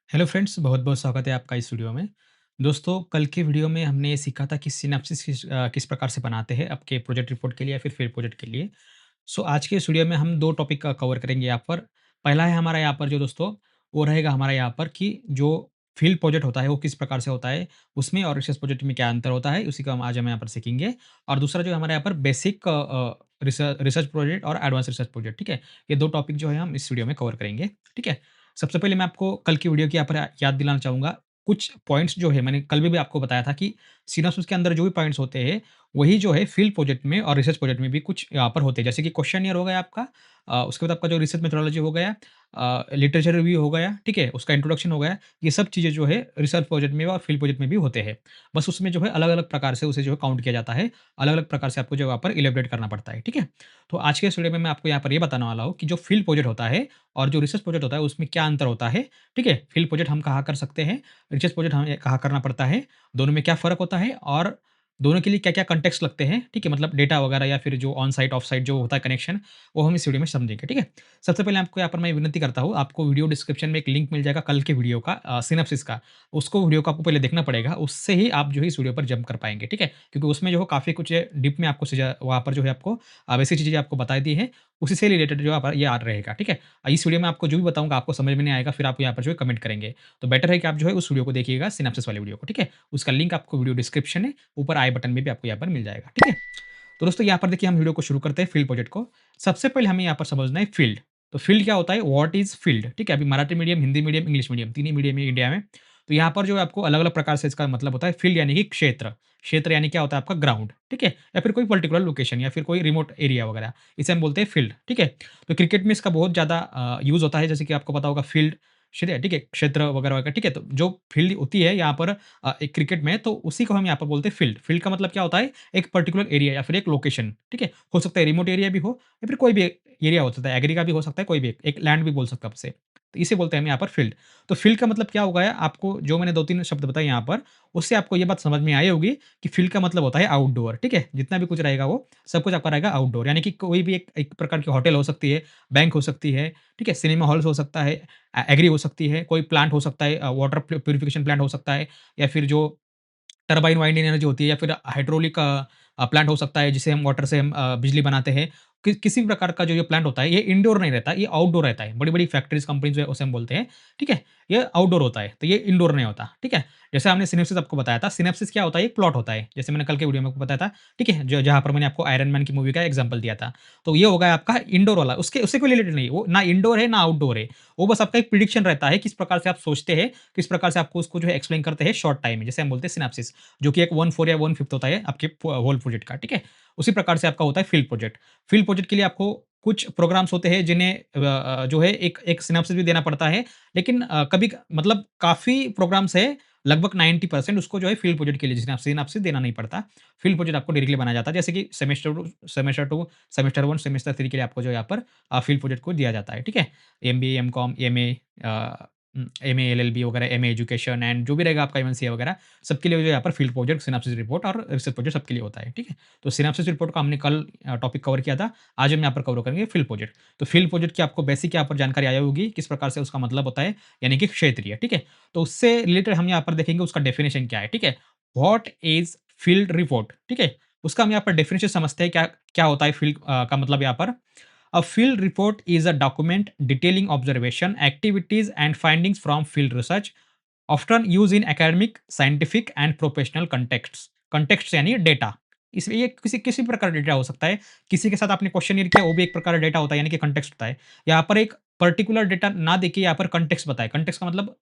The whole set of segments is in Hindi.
हेलो फ्रेंड्स, बहुत-बहुत स्वागत है आपका इस वीडियो में। दोस्तों, कल के वीडियो में हमने ये सीखा था कि सिनॉप्सिस किस प्रकार से बनाते हैं आपके प्रोजेक्ट रिपोर्ट के लिए या फिर फील्ड प्रोजेक्ट के लिए। सो आज के इस वीडियो में हम 2 टॉपिक का कवर करेंगे यहाँ पर। पहला है हमारा यहाँ पर जो दोस्तों, वो रहेगा हमारा यहाँ पर कि जो फील्ड प्रोजेक्ट होता है, वो किस प्रकार से होता है, उसमें और रिसर्च प्रोजेक्ट में क्या अंतर होता है, उसी को हम यहाँ पर सीखेंगे। और दूसरा जो हमारे यहाँ पर बेसिक रिसर्च प्रोजेक्ट और एडवांस रिसर्च प्रोजेक्ट, ठीक है? ये 2 टॉपिक जो है हम इस वीडियो में कवर करेंगे, ठीक है? सबसे पहले मैं आपको कल की वीडियो की यहाँ पर याद दिलाना चाहूँगा। कुछ पॉइंट्स जो है मैंने कल भी आपको बताया था कि सिनॉप्सिस के अंदर जो भी पॉइंट्स होते हैं, वही जो है फील्ड प्रोजेक्ट में और रिसर्च प्रोजेक्ट में भी कुछ यहाँ पर होते हैं। जैसे कि क्वेश्चनियर हो गया आपका, उसके बाद आपका जो रिसर्च मेथोडोलॉजी हो गया, लिटरेचर रिव्यू हो गया, ठीक है? उसका इंट्रोडक्शन हो गया। ये सब चीज़ें जो है रिसर्च प्रोजेक्ट में और फील्ड प्रोजेक्ट में भी होते हैं। बस उसमें जो है अलग-अलग प्रकार से उसे जो है काउंट किया जाता है। अलग-अलग प्रकार से आपको जो है वहाँ पर इलैबोरेट करना पड़ता है, ठीक है? तो आज के इस वीडियो में मैं आपको यहाँ पर ये बताने वाला हूँ कि जो फील्ड प्रोजेक्ट होता है और जो रिसर्च प्रोजेक्ट होता है, उसमें क्या अंतर होता है, ठीक है? फील्ड प्रोजेक्ट हम कहाँ कर सकते हैं, रिसर्च प्रोजेक्ट हमें कहाँ करना पड़ता है, दोनों में क्या फ़र्क होता है और दोनों के लिए क्या-क्या कॉन्टेक्स्ट लगते हैं, ठीक है? मतलब डेटा वगैरह या फिर जो ऑन साइट, ऑफ साइट जो होता है कनेक्शन, वो हम इस वीडियो में समझेंगे, ठीक है? सबसे पहले आपको यहाँ पर मैं विनती करता हूँ, आपको वीडियो डिस्क्रिप्शन में एक लिंक मिल जाएगा कल के वीडियो का, सिनॉप्सिस का। उसको वीडियो को आपको पहले देखना पड़ेगा, उससे ही आप जो है इस वीडियो पर जंप कर पाएँगे, ठीक है? क्योंकि उसमें जो है काफ़ी कुछ डीप में आपको वहाँ पर जो है आपको बेसिक चीज़ें आपको बता दी हैं, उसी से रिलेटेड जो ये आ रहेगा, ठीक है? इस वीडियो में आपको जो भी बताऊँगा आपको समझ में नहीं आएगा, फिर आप यहाँ पर जो है कमेंट करेंगे। तो बेटर है कि आप जो है उस वीडियो को देखिएगा, सिनॉप्सिस वाले वीडियो को, ठीक है? उसका लिंक आपको वीडियो डिस्क्रिप्शन है, ऊपर आई बटन में भी आपको यहाँ पर मिल जाएगा, ठीक है? तो दोस्तों यहाँ पर देखिए हम वीडियो को शुरू करते हैं फील्ड प्रोजेक्ट को। सबसे पहले हमें यहाँ पर समझना है फील्ड। तो फील्ड क्या होता है? What is field? ठीक है? अभी Marathi medium, Hindi medium, English medium 3 ही मीडियम है इंडिया में। तो यहाँ पर जो है आपको अलग-अलग प्रकार से इसका मतलब होता है फील्ड यानी कि क्षेत्र। क्षेत्र यानी क्या होता है आपका ग्राउंड, ठीक है? या फिर कोई पर्टिकुलर लोकेशन या फिर कोई रिमोट एरिया वगैरह, इसे हम बोलते हैं फील्ड, ठीक है? तो क्रिकेट में इसका बहुत ज़्यादा यूज़ होता है, जैसे कि आपको पता होगा फील्ड, ठीक है? क्षेत्र वगैरह-वगैरह, ठीक है? तो जो फील्ड होती है यहाँ पर एक क्रिकेट में, तो उसी को हम यहाँ पर बोलते हैं फील्ड। फील्ड का मतलब क्या होता है? एक पर्टिकुलर एरिया या फिर एक लोकेशन, ठीक है? हो सकता है रिमोट एरिया भी हो या फिर कोई भी एरिया हो सकता है, एग्री का भी हो सकता है, कोई भी एक लैंड भी बोल सकते हैं आप उसे। तो इसे बोलते हैं हम यहाँ पर फील्ड। तो फील्ड का मतलब क्या हो गया? आपको जो मैंने 2-3 शब्द बताए यहाँ पर, उससे आपको ये बात समझ में आई होगी कि फील्ड का मतलब होता है आउटडोर, ठीक है? जितना भी कुछ रहेगा वो, सब कुछ आपका रहेगा आउटडोर, यानी कि कोई भी एक एक प्रकार की होटल हो सकती है, बैंक हो सकती है, ठीक है? सिनेमा हॉल्स हो सकता है, एग्री हो सकती है, कोई प्लांट हो सकता है, वाटर प्यूरिफिकेशन प्लांट हो सकता है, या फिर जो टरबाइन वाइंड एनर्जी होती है, या फिर हाइड्रोलिक प्लांट हो सकता है, जिसे हम वाटर से हम बिजली बनाते हैं। किसी भी प्रकार का जो ये प्लांट होता है, ये इंडोर नहीं रहता, ये आउटडोर रहता है। बड़ी-बड़ी फैक्ट्रीज़, कंपनीज़ जो है उसे हम बोलते हैं, ठीक है? ये आउटडोर होता है, तो ये इंडोर नहीं होता, ठीक है? जैसे हमने सिनेप्सिस आपको बताया था, सिनेप्सिस क्या होता है? एक प्लॉट होता है, जैसे मैंने कल के वीडियो में आपको बताया था, ठीक है? जहाँ पर मैंने आपको आयरन मैन की मूवी का एग्ज़ाम्पल दिया था। तो ये हो गया आपका इंडोर वाला, उसके उससे कोई रिलेटेड नहीं है, वो ना इंडोर है, ना आउटडोर है। वो बस आपका एक प्रिडिक्शन रहता है, किस प्रकार से आप सोचते हैं, किस प्रकार से आपको उसको जो है एक्सप्लेन करते हैं शॉर्ट टाइम में, जिसे हम बोलते हैं सिनेप्सिस। जो कि एक 1/4 या 1/5 होता है आपके होल प्रोजेक्ट का, ठीक है? उसी प्रकार से आपका होता है फील्ड प्रोजेक्ट। फील्ड प्रोजेक्ट के लिए आपको कुछ प्रोग्राम्स होते हैं, जिन्हें जो है एक एक सिनॉप्सिस भी देना पड़ता है। लेकिन कभी मतलब काफ़ी प्रोग्राम्स है, लगभग 90% उसको जो है फील्ड प्रोजेक्ट के लिए सिनॉप्सिस सिनॉप्सिस देना नहीं पड़ता। फील्ड प्रोजेक्ट आपको डायरेक्टली बनाया जाता है, जैसे कि सेमेस्टर 2, सेमेस्टर 1, सेमेस्टर 3 के लिए आपको जो है यहाँ पर फील्ड प्रोजेक्ट को दिया जाता है, ठीक है? MBA, MCom, MA, MA, LLB वगैरह, एमए एजुकेशन एंड जो भी रहेगा आपका एमएनसीए वगैरह, सबके लिए जो यहाँ पर फील्ड प्रोजेक्ट, सिनॉप्सिस रिपोर्ट और रिसर्च प्रोजेक्ट सबके लिए होता है, ठीक है? तो सिनॉप्सिस रिपोर्ट का हमने कल टॉपिक कवर किया था, आज हम यहाँ पर कवर करेंगे फील्ड प्रोजेक्ट। तो फील्ड प्रोजेक्ट की आपको बेसिक यहाँ पर जानकारी आई होगी, किस प्रकार से उसका मतलब होता है, यानी कि क्षेत्रीय, ठीक है? तो उससे रिलेटेड हम यहाँ पर देखेंगे उसका डेफिनिशन क्या है, ठीक है? व्हाट इज़ फील्ड रिपोर्ट, ठीक है? उसका हम यहाँ पर डेफिनिशन समझते हैं, क्या क्या होता है फील्ड का मतलब यहाँ पर। A field report is a document detailing observation, activities, and findings from field research, often used in academic, scientific, and professional contexts. Context यानी डेटा। इसलिए ये किसी किसी प्रकार का डेटा हो सकता है। किसी के साथ आपने क्वेश्चनियर किया, वो भी एक प्रकार का डेटा होता है, यानी कि कंटेक्स्ट होता है। यहाँ पर एक पर्टिकुलर डेटा ना देके यहाँ पर कंटेक्स्ट बताएँ। कंटेक्स्ट का मतलब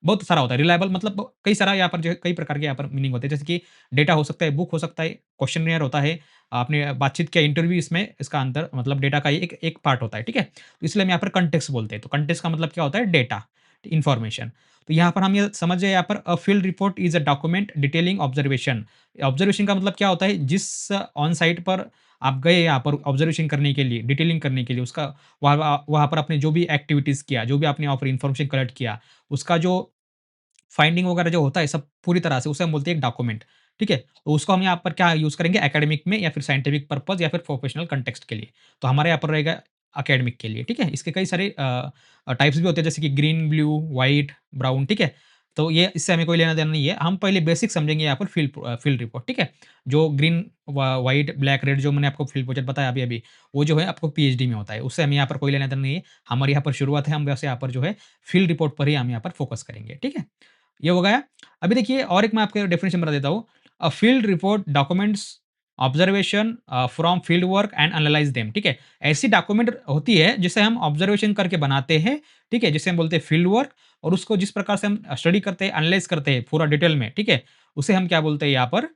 बहुत सारा होता है। रिलायबल मतलब कई सारा यहाँ पर जो है कई प्रकार के यहाँ पर मीनिंग होते हैं। जैसे कि डेटा हो सकता है, बुक हो सकता है, क्वेश्चनियर होता है, आपने बातचीत किया, इंटरव्यू, इसमें इसका अंतर मतलब डेटा का एक एक पार्ट होता है, ठीक है? तो इसलिए हम यहाँ पर कॉन्टेक्स्ट बोलते हैं। तो कॉन्टेक्स्ट का मतलब क्या होता है? Data, information. तो यहाँ पर हम ये समझ गए, यहाँ पर a field report is a document detailing observation. Observation का मतलब क्या होता है? जिस ऑन साइट पर आप गए यहाँ पर ऑब्जर्वेशन करने के लिए, डिटेलिंग करने के लिए, उसका वहाँ वहाँ वहाँ पर आपने जो भी एक्टिविटीज़ किया, जो भी आपने वहाँ पर इन्फॉर्मेशन कलेक्ट किया, उसका जो फाइंडिंग वगैरह जो होता है सब पूरी तरह से, उसे हम बोलते हैं एक डॉक्यूमेंट, ठीक है? तो उसको हम यहाँ पर क्या यूज़ करेंगे, एकेडमिक में या फिर साइंटिफिक पर्पज़ या फिर प्रोफेशनल कॉन्टेक्स्ट के लिए। तो हमारे यहाँ पर रहेगा एकेडमिक के लिए, ठीक है? इसके कई सारे टाइप्स भी होते हैं जैसे कि ग्रीन, ब्लू, व्हाइट, ब्राउन, ठीक है? तो ये इससे हमें कोई लेना-देना नहीं है। हम पहले बेसिक समझेंगे यहाँ पर फील्ड रिपोर्ट, ठीक है? जो ग्रीन, व्हाइट, ब्लैक, रेड जो मैंने आपको फील्ड प्रोजेक्ट बताया अभी-अभी, वो जो है आपको पीएचडी में होता है। उससे हमें यहाँ पर कोई लेना-देना नहीं है। हमारे यहाँ पर शुरुआत है, हम वैसे यहाँ पर जो है फील्ड रिपोर्ट पर ही हम यहाँ पर फोकस करेंगे, ठीक है? ये हो गया। अभी देखिए और एक मैं आपको डेफिनिशन बता देता हूँ। A field report documents observation from field work and analyse them, ठीक है? ऐसी डॉक्यूमेंट होती है जिसे हम ऑब्जर्वेशन करके बनाते हैं, ठीक है? जिसे हम बोलते हैं फील्ड वर्क और उसको जिस प्रकार से हम स्टडी करते हैं, एनालाइज़ करते हैं पूरा डिटेल में, ठीक है? उसे हम क्या बोलते हैं यहाँ पर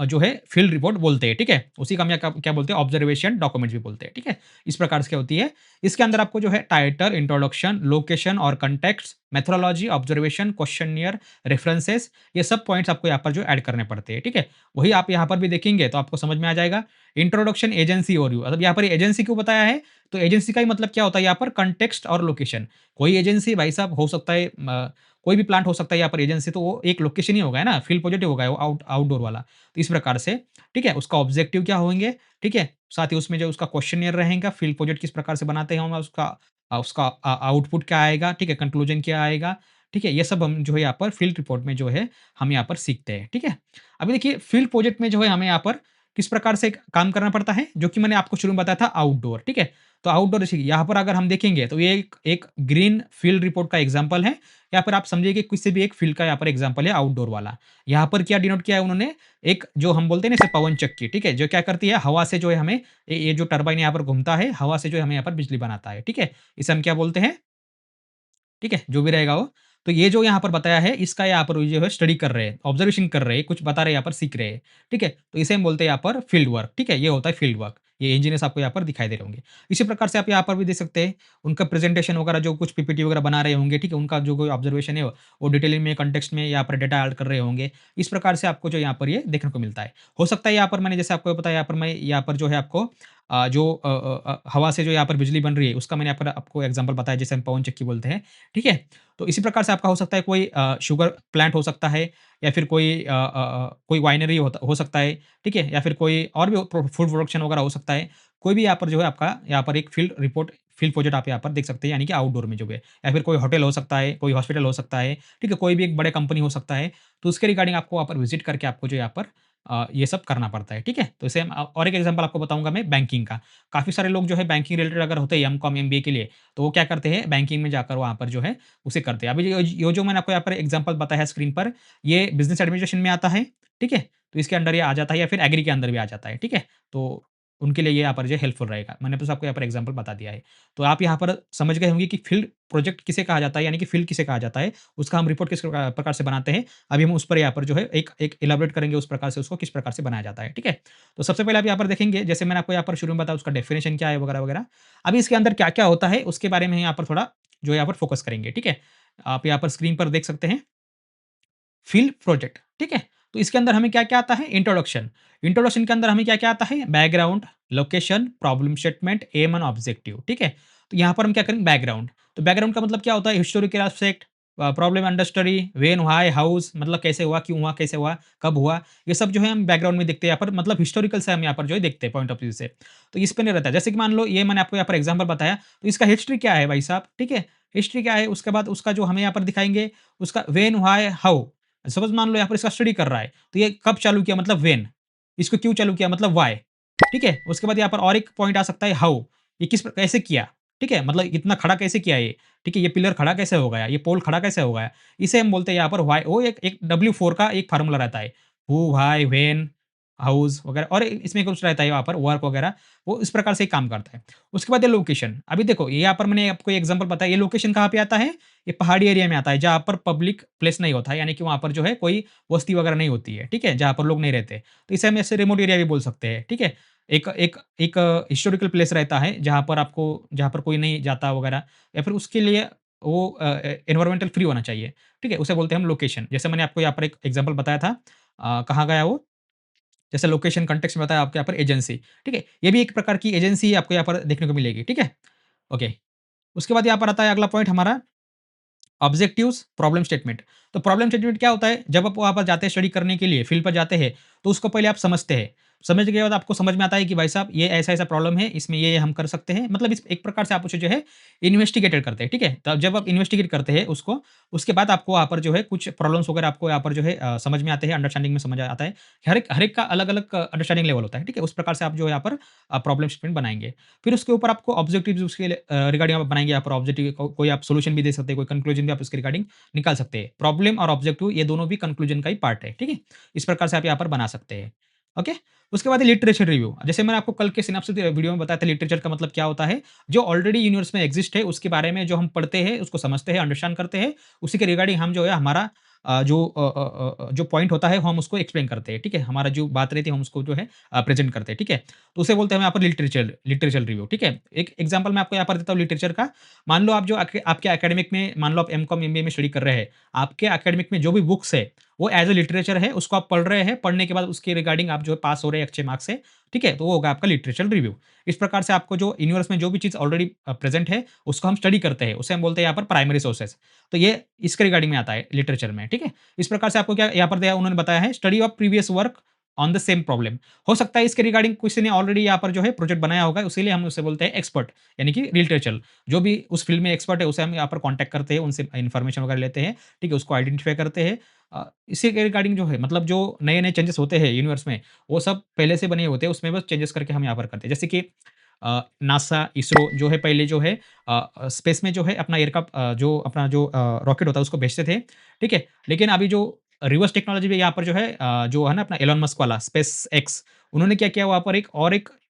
जो है फील्ड रिपोर्ट बोलते हैं, ठीक है? उसी का हम यहाँ क्या क्या बोलते हैं ऑब्जर्वेशन डॉक्यूमेंट्स भी बोलते हैं, ठीक है? इस प्रकार से क्या होती है। इसके अंदर आपको जो है टाइटल, इंट्रोडक्शन, लोकेशन और context, methodology, observation, questionnaire, references ये सब पॉइंट्स आपको यहाँ पर जो ऐड करने पड़ते हैं, ठीक है? वही आप यहाँ पर भी देखेंगे तो आपको समझ में आ जाएगा। इंट्रोडक्शन, एजेंसी ओवरव्यू मतलब यहाँ पर एजेंसी क्यों बताया है? तो एजेंसी का ही मतलब क्या होता है यहाँ पर कॉन्टेक्स्ट और लोकेशन। कोई एजेंसी भाई साहब हो सकता है कोई भी प्लांट हो सकता है यहाँ पर एजेंसी तो वो एक लोकेशन ही होगा है ना, फील्ड प्रोजेक्ट ही होगा वो आउटडोर वाला। तो इस प्रकार से, ठीक है? उसका ऑब्जेक्टिव क्या होंगे, ठीक है? साथ ही उसमें जो उसका क्वेश्चनियर रहेगा, फील्ड प्रोजेक्ट किस प्रकार से बनाते हैं हम उसका उसका आउटपुट क्या आएगा, ठीक है? कंक्लूजन क्या आएगा, ठीक है? ये सब हम जो है यहाँ पर फील्ड रिपोर्ट में जो है हम यहाँ पर सीखते हैं, ठीक है? अभी देखिए फील्ड प्रोजेक्ट में जो है हमें यहाँ पर किस प्रकार से काम करना पड़ता है, जो कि मैंने आपको शुरू में बताया था आउटडोर, ठीक है? तो आउटडोर जैसे यहाँ पर अगर हम देखेंगे तो ये एक एक ग्रीन फील्ड रिपोर्ट का एग्जांपल है। यहाँ पर आप समझिए कि किसी भी एक फील्ड का यहाँ पर एग्जांपल है आउटडोर वाला। यहाँ पर क्या डिनोट किया है उन्होंने, एक जो हम बोलते हैं ना इसे पवन चक्की, ठीक है? जो क्या करती है हवा से जो है हमें ये जो टरबाइन यहाँ पर घूमता है, हवा से जो है हमें यहाँ पर बिजली बनाता है, ठीक है? इसे हम क्या बोलते हैं, ठीक है? जो भी रहेगा वो। तो ये जो यहाँ पर बताया है, इसका यहाँ पर जो है स्टडी कर रहे हैं, ऑब्जर्वेशन कर रहे हैं, कुछ बता रहे हैं, यहाँ पर सीख रहे हैं, ठीक है? तो इसे हम बोलते हैं यहाँ पर फील्ड वर्क, ठीक है? ये होता है फील्ड वर्क। ये इंजीनियर्स आपको यहाँ पर दिखाई दे रहे होंगे। इसी प्रकार से आप यहाँ पर भी देख सकते हैं, उनका प्रेजेंटेशन वगैरह जो कुछ पीपीटी वगैरह बना रहे होंगे, ठीक है? उनका जो कोई ऑब्जर्वेशन है, वो डिटेलिंग में, कॉन्टेक्स्ट में यहाँ पर डेटा ऐड कर रहे होंगे। इस प्रकार से आपको जो यहाँ पर ये देखने को मिलता है। हो सकता है यहाँ पर मैंने जैसे आपको बताया, यहाँ पर मैं यहाँ पर जो है आपको हवा से जो यहाँ पर बिजली बन रही है, उसका मैंने यहाँ पर आपको एग्जांपल बताया, जिसे हम पवन चक्की बोलते हैं, ठीक है? तो इसी प्रकार से आपका हो सकता है कोई शुगर प्लांट हो सकता है या फिर कोई वाइनरी हो सकता है, ठीक है? या फिर कोई और भी फूड प्रोडक्शन वगैरह हो सकता है। कोई भी यहाँ पर जो है आपका यहाँ पर एक फील्ड प्रोजेक्ट आप यहाँ पर देख सकते हैं, यानी कि आउटडोर में जो है। या फिर कोई होटल हो सकता है, कोई हॉस्पिटल हो सकता है, ठीक है? कोई भी एक बड़े कंपनी हो सकता है। तो उसके रिगार्डिंग आपको वहाँ पर विज़िट करके आपको जो यहाँ पर ये सब करना पड़ता है, ठीक है? तो इसे हम और एक एग्जांपल आपको बताऊँगा मैं बैंकिंग का। काफ़ी सारे लोग जो है बैंकिंग रिलेटेड अगर होते हैं एमकॉम, एमबीए के लिए, तो वो क्या करते हैं बैंकिंग में जाकर वहाँ पर जो है उसे करते हैं। अभी ये जो मैंने आपको यहाँ पर एग्ज़ाम्पल बताया है स्क्रीन पर, ये बिज़नेस एडमिनिस्ट्रेशन में आता है, ठीक है? तो इसके अंडर ये आ जाता है या फिर एग्री के अंदर भी आ जाता है, ठीक है? तो उनके लिए ये यहाँ पर जो हेल्पफुल रहेगा। मैंने बस आपको यहाँ पर एग्ज़ाम्पल बता दिया है। तो आप यहाँ पर समझ गए होंगे कि फील्ड प्रोजेक्ट किसे कहा जाता है, यानी कि फील्ड किसे कहा जाता है, उसका हम रिपोर्ट किस प्रकार से बनाते हैं। अभी हम उस पर यहाँ पर जो है एक एक इलैबोरेट करेंगे उस प्रकार से उसको किस प्रकार से बनाया जाता है, ठीक है? तो सबसे पहले आप यहाँ पर देखेंगे, जैसे मैंने आपको यहाँ पर शुरू में बताया उसका डेफिनिशन क्या है वगैरह-वगैरह। अभी इसके अंदर क्या-क्या होता है उसके बारे में यहाँ पर थोड़ा जो यहाँ पर फ़ोकस करेंगे, ठीक है? आप यहाँ पर स्क्रीन पर देख सकते हैं, फ़ील्ड प्रोजेक्ट, ठीक है? तो इसके अंदर हमें क्या-क्या आता है? इंट्रोडक्शन। इंट्रोडक्शन के अंदर हमें क्या-क्या आता है? Background, location, problem statement, aim and objective, ठीक है? तो यहाँ पर हम क्या करेंगे बैकग्राउंड। तो बैकग्राउंड का मतलब क्या होता है? Historical aspect, problem under study, when, why, house मतलब कैसे हुआ, क्यों हुआ, कैसे हुआ, कब हुआ? ये सब जो है हम बैकग्राउंड में देखते हैं यहाँ पर, मतलब हिस्टोरिकल से हम यहाँ पर जो है देखते हैं पॉइंट ऑफ व्यू से। तो इस पे नहीं रहता है। जैसे कि मान लो ये मैंने आपको यहाँ पर एग्ज़ाम्पल बताया, तो इसका हिस्ट्री क्या है भाई साहब, ठीक है? हिस्ट्री क्या है? उसके बाद उसका जो हमें यहाँ पर दिखाएँगे, उसका व्हेन, व्हाई, हाउ। सपोज़ मान लो यहाँ पर इसका स्टडी कर रहा है, तो ये कब चालू किया मतलब व्हेन, इसको क्यों चालू किया मतलब व्हाई, ठीक है? उसके बाद यहाँ पर और एक पॉइंट आ सकता है हाउ, ये कैसे किया, ठीक है? मतलब इतना खड़ा कैसे किया ये, ठीक है? ये पिलर खड़ा कैसे हो गया, ये पोल खड़ा कैसे हो गया? इसे हम बोलते हैं यहाँ पर व्हाई, वो एक एक W4 का एक फ़ॉर्मूला रहता है। हू, व्हाई, व्हेन, हाउज़ वगैरह और इसमें कुछ रहता है वहाँ पर वर्क वगैरह, वो इस प्रकार से काम करता है। उसके बाद ये लोकेशन, अभी देखो ये यहाँ पर मैंने आपको एग्ज़ाम्पल बताया, ये लोकेशन कहाँ पे आता है? ये पहाड़ी एरिया में आता है, जहाँ पर पब्लिक प्लेस नहीं होता है, यानी कि वहाँ पर जो है कोई बस्ती वगैरह नहीं होती है, ठीक है? जहाँ पर लोग नहीं रहते। तो इसे हम ऐसे रिमोट एरिया भी बोल सकते हैं, ठीक है? एक एक एक हिस्टोरिकल प्लेस रहता है, जहाँ पर कोई नहीं जाता वगैरह या फिर उसके लिए वो एनवायरमेंटल फ्री होना चाहिए, ठीक है? उसे बोलते हैं हम लोकेशन। जैसे मैंने आपको यहाँ पर एक एग्ज़ाम्पल बताया था कहाँ गया वो? जैसे लोकेशन कॉन्टेक्स्ट में बताया आपको यहाँ पर एजेंसी, ठीक है? ये भी एक प्रकार की एजेंसी आपको यहाँ पर देखने को मिलेगी, ठीक है? ओके। उसके बाद यहाँ पर आता है अगला पॉइंट हमारा ऑब्जेक्टिव्स, प्रॉब्लम स्टेटमेंट। तो प्रॉब्लम स्टेटमेंट क्या होता है? जब आप वहाँ पर जाते हैं स्टडी करने के लिए, फील्ड पर जाते हैं, तो उसको पहले आप समझते हैं। समझने के बाद आपको समझ में आता है कि भाई साहब ये ऐसा-ऐसा प्रॉब्लम है, इसमें ये हम कर सकते हैं। मतलब इस एक प्रकार से आप उसे जो है इन्वेस्टिगेटेड करते हैं, ठीक है? तब जब आप इन्वेस्टिगेट करते हैं उसको, उसके बाद आपको वहाँ पर जो है कुछ प्रॉब्लम्स वगैरह आपको यहाँ पर जो है समझ में आते हैं, अंडरस्टैंडिंग में समझ आता है। हर एक का अलग-अलग अंडरस्टैंडिंग लेवल होता है, ठीक है? उस प्रकार से आप जो है यहाँ पर प्रॉब्लम स्टेटमेंट बनाएँगे। फिर उसके ऊपर आपको ऑब्जेक्टिव्स उसके लिए रिगार्डिंग आप बनाएँगे यहाँ पर ऑब्जेक्टिव कोई आप सॉल्यूशन भी दे सकते हैं, कोई कंक्लूजन भी आप उसके रिगार्डिंग निकाल सकते हैं। प्रॉब्लम और ऑब्जेक्टिव ये दोनों भी कंक्लूजन का ही पार्ट है, ठीक है? इस प्रकार से आप यहाँ पर बना सकते हैं। ओके? उसके बाद है लिटरेचर रिव्यू। जैसे मैंने आपको कल के सिनॉप्सिस वीडियो में बताया था लिटरेचर का मतलब क्या होता है, जो ऑलरेडी यूनिवर्स में एक्सिस्ट है उसके बारे में जो हम पढ़ते हैं, उसको समझते हैं, अंडरस्टैंड करते हैं, उसी के रिगार्डिंग हम जो है हमारा जो पॉइंट होता है वो हम उसको एक्सप्लेन करते हैं, ठीक है? हमारा जो बात रहती है हम उसको जो है प्रेज़ेंट करते हैं, ठीक है? तो उसे बोलते हैं हम यहाँ पर लिटरेचर लिटरेचर रिव्यू, ठीक है? एक एग्ज़ाम्पल मैं आपको यहाँ पर देता हूँ लिटरेचर का। मान लो आप जो आपके एकेडमिक में मान लो आप एमकॉम, एमबीए में स्टडी कर रहे हैं। आपके एकेडमिक में जो भी बुक्स है, वो एज़ अ लिटरेचर है, उसको आप पढ़ रहे हैं, पढ़ने के बाद उसके रिगार्डिंग आप जो है पास हो रहे हैं अच्छे मार्क्स से, ठीक है? तो वो होगा आपका लिटरेचर रिव्यू। इस प्रकार से आपको जो यूनिवर्स में जो भी चीज़ ऑलरेडी प्रेज़ेंट है, उसको हम स्टडी करते हैं, उसे हम बोलते हैं यहाँ पर प्राइमरी सोर्सेज़। तो ये इसके रिगार्डिंग में आता है लिटरेचर में, ठीक है? इस प्रकार से आपको क्या यहाँ पर दिया उन्होंने बताया है study of previous work on the same problem. हो सकता है इसके रिगार्डिंग किसी ने ऑलरेडी यहाँ पर जो है प्रोजेक्ट बनाया होगा, इसीलिए हम उसे बोलते हैं एक्सपर्ट, यानी कि लिटरेचर। जो भी उस फील्ड में एक्सपर्ट है, उसे हम यहाँ पर कॉन्टैक्ट करते हैं, उनसे इन्फॉर्मेशन वगैरह लेते हैं, ठीक है? उसको आइडेंटिफ़ाई करते हैं। इसी के रिगार्डिंग जो है मतलब जो नए-नए चेंजेस होते हैं यूनिवर्स में, वो सब पहले से बने होते हैं, उसमें बस चेंजेस करके हम यहाँ पर करते हैं। जैसे कि नासा, इसरो जो है पहले जो है स्पेस में जो है अपना जो अपना जो रॉकेट होता है उसको भेजते थे, ठीक है? लेकिन अभी जो रिवर्स टेक्नोलॉजी भी यहाँ पर जो है जो है ना अपना एलन मस्क वाला स्पेस एक्स, उन्होंने क्या किया वहाँ पर एक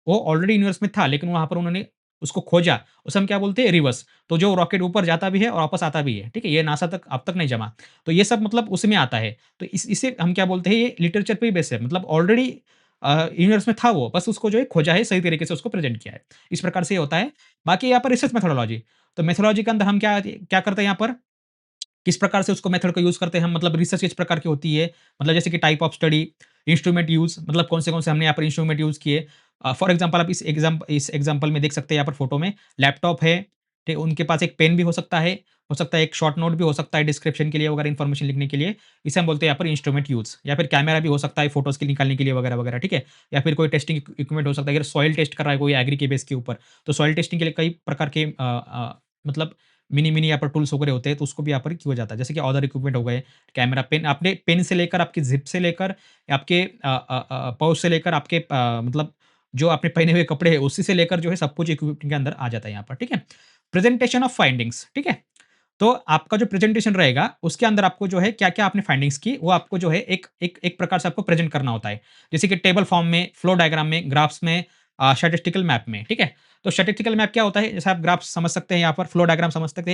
वो ऑलरेडी यूनिवर्स में था, लेकिन वहाँ पर उन्होंने उसको खोजा, उसे हम क्या बोलते हैं रिवर्स। तो जो रॉकेट ऊपर जाता भी है और वापस आता भी है, ठीक है? ये नासा तक अब तक नहीं जमा। तो ये सब मतलब उसमें आता है। तो इसे हम क्या बोलते हैं ये लिटरेचर पे ही बेस है। मतलब ऑलरेडी यूनिवर्स में था वो, बस उसको जो है खोजा है, सही तरीके से उसको प्रेज़ेंट किया है। इस प्रकार से ये होता है। बाकी यहाँ पर रिसर्च मेथोडोलॉजी, तो मेथोडोलॉजी के अंदर हम क्या क्या करते हैं यहाँ पर, किस प्रकार से उसको मेथड को यूज़ करते हैं हम मतलब रिसर्च किस प्रकार की होती है, मतलब जैसे कि type of study, instrument use मतलब कौन से हमने यहाँ पर इंस्ट्रूमेंट यूज़ किए। फॉर एग्ज़ाम्पल आप इस एग्ज़ाम्पल में देख सकते हैं यहाँ पर फ़ोटो में लैपटॉप है, ठीक उनके पास एक पेन भी हो सकता है एक शॉर्ट नोट भी हो सकता है डिस्क्रिप्शन के लिए वगैरह इन्फॉर्मेशन लिखने के लिए। इसे हम बोलते हैं यहाँ पर इंस्ट्रूमेंट यूज़ या फिर कैमरा भी हो सकता है फ़ोटोज़ के निकालने के लिए वगैरह-वगैरह, ठीक है? या फिर कोई टेस्टिंग इक्विपमेंट हो सकता है, अगर सॉइल टेस्ट कर रहा है कोई एग्री के बेस के ऊपर, तो सॉइल टेस्टिंग के लिए कई प्रकार के मतलब मिनी-मिनी यहाँ पर टूल्स वगैरह होते हैं, तो उसको भी यहाँ पर किया जाता है। जैसे कि अदर इक्विपमेंट हो गए, कैमरा, पेन आपने पेन से लेकर आपकी ज़िप से लेकर आपके पाउच से लेकर आपके मतलब जो आपने पहने हुए कपड़े हैं, उसी से लेकर जो है सब कुछ इक्विपमेंट के अंदर आ जाता है यहाँ पर, ठीक है? प्रेज़ेंटेशन ऑफ फाइंडिंग्स, ठीक है? तो आपका जो प्रेज़ेंटेशन रहेगा, उसके अंदर आपको जो है क्या-क्या आपने फाइंडिंग्स की, वो आपको जो है एक प्रकार से आपको प्रेज़ेंट करना होता है। जैसे कि टेबल फॉर्म में, फ्लो डायग्राम में, ग्राफ्स में स्टैटिस्टिकल मैप में, ठीक है? तो स्टैटिस्टिकल मैप क्या होता है? जैसे आप ग्राफ समझ सकते हैं यहाँ पर, फ्लो डायग्राम समझ सकते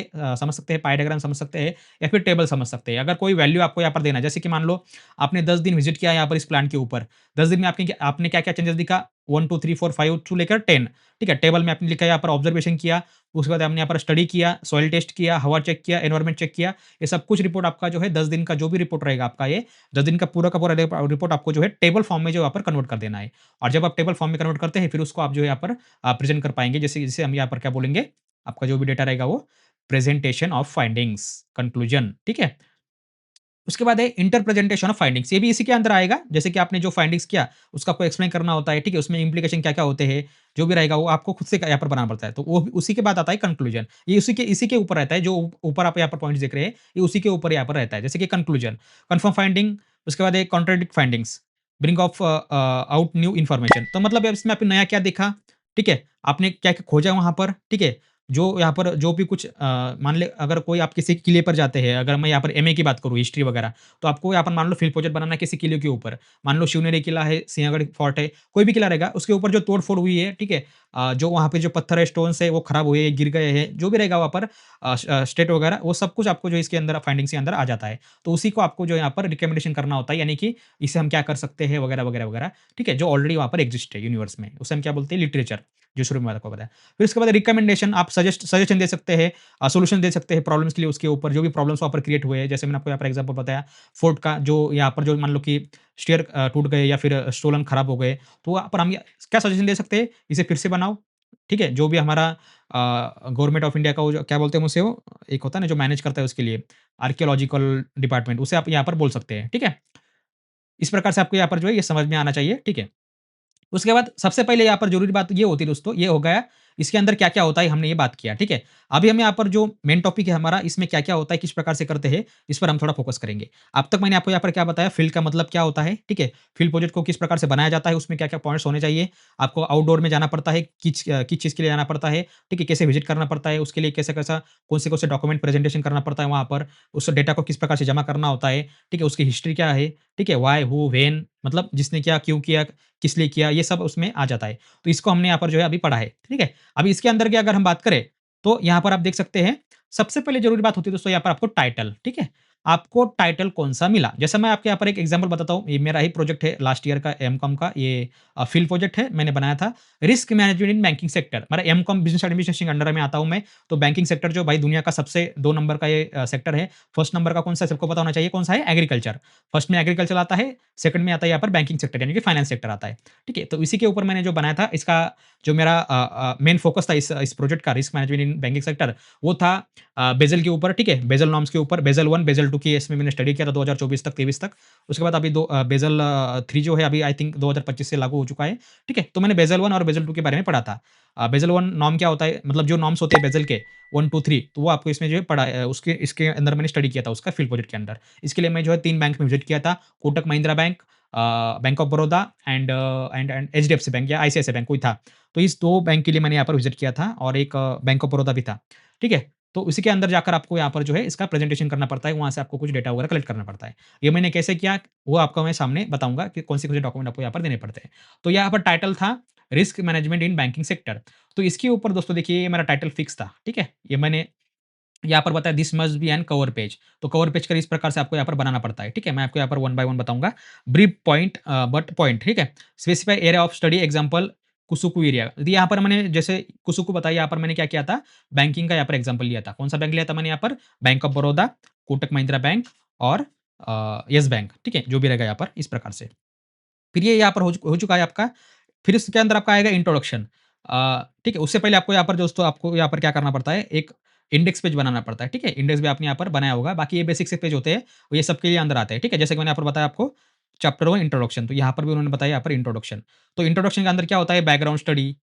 हैं, पाई डायग्राम समझ सकते हैं या फिर टेबल समझ सकते हैं। अगर कोई वैल्यू आपको यहाँ पर देना है, जैसे कि मान लो आपने 10 दिन विज़िट किया यहाँ पर इस प्लांट के ऊपर, 10 दिन में आपने क्या-क्या चेंजेस दिखा? 1, 2, 3, 4, 5 टू लेकर 10, ठीक है? टेबल में आपने लिखा है यहाँ पर ऑब्जर्वेशन किया, उसके बाद हमने यहाँ पर स्टडी किया, सॉइल टेस्ट किया, हवा चेक किया, एनवायरनमेंट चेक किया। ये सब कुछ रिपोर्ट आपका जो है 10 दिन का जो भी रिपोर्ट रहेगा आपका ये, 10 दिन का पूरा रिपोर्ट आपको जो है टेबल फॉर्म में जो यहाँ पर कन्वर्ट कर देना है। और जब आप टेबल फॉर्म में कन्वर्ट करते हैं, फिर उसको आप जो है यहाँ पर प्रेज़ेंट कर पाएँगे। जैसे जैसे हम यहाँ पर क्या बोलेंगे, आपका जो भी डेटा रहेगा वो प्रेज़ेंटेशन ऑफ फाइंडिंग्स, कंक्लूजन, ठीक है? उसके बाद है इंटरप्रेजेंटेशन ऑफ फाइंडिंग्स, ये भी इसी के अंदर आएगा। जैसे कि आपने जो फाइंडिंग्स किया, उसको आपको एक्सप्लेन करना होता है, ठीक है? उसमें इम्प्लीकेशन क्या-क्या होते हैं, जो भी रहेगा वो आपको खुद से यहाँ पर बनाना पड़ता है। तो वो उसी के बाद आता है कंक्लूजन। ये इसी के ऊपर रहता है, जो ऊपर आप यहाँ पर पॉइंट्स देख रहे हैं, ये उसी के ऊपर यहाँ पर रहता है। जैसे कि कंक्लूजन, कन्फर्म फाइंडिंग, उसके बाद एक contradict findings, bring of out new information. तो मतलब इसमें आपने नया क्या देखा, ठीक है? आपने क्या-क्या खोजा वहाँ पर, ठीक है? जो यहाँ पर जो भी कुछ मान लें अगर कोई आप किसी किले पर जाते हैं, अगर मैं यहाँ पर एमए की बात करूँ, हिस्ट्री वगैरह, तो आपको यहाँ पर मान लो फील्ड प्रोजेक्ट बनाना है किसी किले के ऊपर। मान लो शिवनेरी किला है, सिंहगढ़ फोर्ट है, कोई भी किला रहेगा, उसके ऊपर जो तोड़-फोड़ हुई है, ठीक है? जो वहाँ पे जो पत्थर है, स्टोन्स है, वो खराब हुए हैं, गिर गए हैं, जो भी रहेगा वहाँ पर स्टेट वगैरह, वो सब कुछ आपको जो इसके अंदर फाइंडिंग्स के अंदर आ जाता है। तो उसी को आपको जो यहाँ पर रिकमेंडेशन करना होता है, यानी कि इसे हम क्या कर सकते हैं वगैरह, ठीक है? जो ऑलरेडी वहाँ पर एक्जिस्ट है यूनिवर्स में, उसे हम क्या बोलते हैं लिटरेचर, जो शुरू में मैंने आपको बताया। फिर उसके बाद रिकमेंडेशन, आप सजेशन दे सकते हैं, सॉल्यूशन दे सकते हैं प्रॉब्लम्स के लिए उसके ऊपर, जो भी प्रॉब्लम्स वहाँ पर क्रिएट हुए हैं। जैसे मैंने आपको यहाँ पर एग्ज़ाम्पल बताया, फोर्ट का जो यहाँ पर जो मान लो कि स्टेयर टूट गए या फिर स्टोलन खराब हो गए, तो वहाँ पर हम ये क्या सजेशन दे सकते हैं, इसे फिर से बनाओ, ठीक है? जो भी हमारा गवर्नमेंट ऑफ इंडिया का वो जो क्या बोलते हैं उसे वो, एक होता है ना जो मैनेज करता है उसके लिए, आर्कियोलॉजिकल डिपार्टमेंट, उसे आप यहाँ पर बोल सकते हैं, ठीक है? इस प्रकार से आपको यहाँ पर जो है ये समझ में आना चाहिए, ठीक है? उसके बाद सबसे पहले यहाँ पर ज़रूरी बात ये होती है दोस्तों, ये हो गया, इसके अंदर क्या-क्या होता है हमने ये बात किया, ठीक है? अभी हम यहाँ पर जो मेन टॉपिक है हमारा, इसमें क्या-क्या होता है, किस प्रकार से करते हैं, इस पर हम थोड़ा फ़ोकस करेंगे। अब तक मैंने आपको यहाँ पर क्या बताया, फ़ील्ड का मतलब क्या होता है, ठीक है? फ़ील्ड प्रोजेक्ट को किस प्रकार से बनाया जाता है, उसमें क्या-क्या पॉइंट्स होने चाहिए, आपको आउटडोर में जाना पड़ता है, किस चीज़ के लिए जाना पड़ता है, ठीक है? कैसे विज़िट करना पड़ता है, उसके लिए कैसा-कैसा, कौन से डॉक्यूमेंट प्रेज़ेंटेशन करना पड़ता है वहाँ पर, उस डेटा को किस प्रकार से जमा करना होता है, ठीक है? उसकी हिस्ट्री क्या है, ठीक है? व्हाय, हू, व्हेन मतलब जिसने क्या, क्यों किया, किस लिए किया, ये सब उसमें आ जाता है। तो इसको हमने यहाँ पर जो है अभी पढ़ा है, ठीक है? अभी इसके अंदर की अगर हम बात करें, तो यहाँ पर आप देख सकते हैं, सबसे पहले ज़रूरी बात होती है दोस्तों यहाँ पर आपको टाइटल, ठीक है? आपको टाइटल कौन-सा मिला? जैसे मैं आपको यहाँ पर एक एग्ज़ाम्पल बताता हूँ, ये मेरा ही प्रोजेक्ट है लास्ट ईयर का एमकॉम का, ये फील्ड प्रोजेक्ट है, मैंने बनाया था, risk management in banking sector. मेरा एमकॉम बिज़नेस एडमिनिस्ट्रेशन के अंडर में आता हूँ मैं, तो बैंकिंग सेक्टर जो भाई दुनिया का सबसे 2 नंबर का ये सेक्टर है। फर्स्ट नंबर का कौन-सा है सबको पता होना चाहिए, कौन-सा है? एग्रीकल्चर। फर्स्ट में एग्रीकल्चर आता है, सेकंड में आता है यहाँ पर बैंकिंग सेक्टर यानी कि फाइनेंस सेक्टर आता है। ठीक है? तो इसी के ऊपर मैंने जो बनाया था, इसका जो मेरा मेन फ़ोकस था इस प्रोजेक्ट का risk management in banking sector, वो था बेज़ल के ऊपर, ठीक है? बेज़ल नॉर्म्स के ऊपर, बेज़ल 1, बेज़ल 2 की इसमें मैंने स्टडी किया था 2024 तक, 23 तक। उसके बाद अभी बेज़ल 3 जो है अभी आई थिंक 2025 से लागू हो चुका है, ठीक है? तो मैंने बेज़ल 1 और बेज़ल 2 के बारे में पढ़ा था। बेज़ल 1 नॉर्म क्या होता है, मतलब जो नॉर्म्स होते हैं बेज़ल के 1, 2, 3, तो वो आपको इसमें जो है पढ़ा उसके इसके अंदर मैंने स्टडी किया था उसका फील्ड प्रोजेक्ट के अंदर। इसके लिए मैं जो है 3 बैंक में विज़िट किया था, Kotak Mahindra bank, bank of Baroda and HDFC bank या आईसीआईसीआई बैंक कोई था। तो इस 2 बैंक के लिए मैंने यहाँ पर विज़िट किया था और एक बैंक ऑफ बड़ौदा भी था। ठीक है? तो उसी के अंदर जाकर आपको यहाँ पर जो है इसका प्रेज़ेंटेशन करना पड़ता है, वहाँ से आपको कुछ डेटा वगैरह कलेक्ट करना पड़ता है। ये मैंने कैसे किया, वो आपको मैं सामने बताऊँगा कि कौन-से डॉक्यूमेंट आपको यहाँ पर देने पड़ते हैं। तो यहाँ पर टाइटल था risk management in banking sector. तो इसके ऊपर दोस्तों देखिए ये मेरा टाइटल फिक्स था, ठीक है? ये मैंने यहाँ पर बताया this must be an cover page. तो कवर पेज का इस प्रकार से आपको यहाँ पर बनाना पड़ता है, ठीक है? मैं आपको यहाँ पर वन बाय वन बताऊँगा। ब्रीफ पॉइंट बट पॉइंट, ठीक है? Specify area of study example कुसुकु एरिया। तो यहाँ पर मैंने जैसे कुसुकु बताया, यहाँ पर मैंने क्या किया था, बैंकिंग का यहाँ पर एग्जांपल लिया था। कौन-सा बैंक लिया था मैंने यहाँ पर? Bank of Baroda, Kotak Mahindra bank और येस बैंक, ठीक है? जो भी रहेगा यहाँ पर इस प्रकार से। फिर ये यहाँ पर हो चुका है आपका। फिर इसके अंदर आपका आएगा इंट्रोडक्शन। ठीक है? उससे पहले आपको यहाँ पर दोस्तों आपको यहाँ पर क्या करना पड़ता है, एक इंडेक्स पेज बनाना पड़ता है, ठीक है? इंडेक्स भी आपने यहाँ पर बनाया होगा, बाकी ये बेसिक से पेज होते हैं, ये सबके लिए अंदर आते हैं, ठीक है? जैसे कि मैंने यहाँ पर बताया आपको चैप्टर 1 इंट्रोडक्शन, तो यहाँ पर भी उन्होंने बताया यहाँ पर इंट्रोडक्शन। तो इंट्रोडक्शन के अंदर क्या होता है, बैकग्राउंड स्टडी,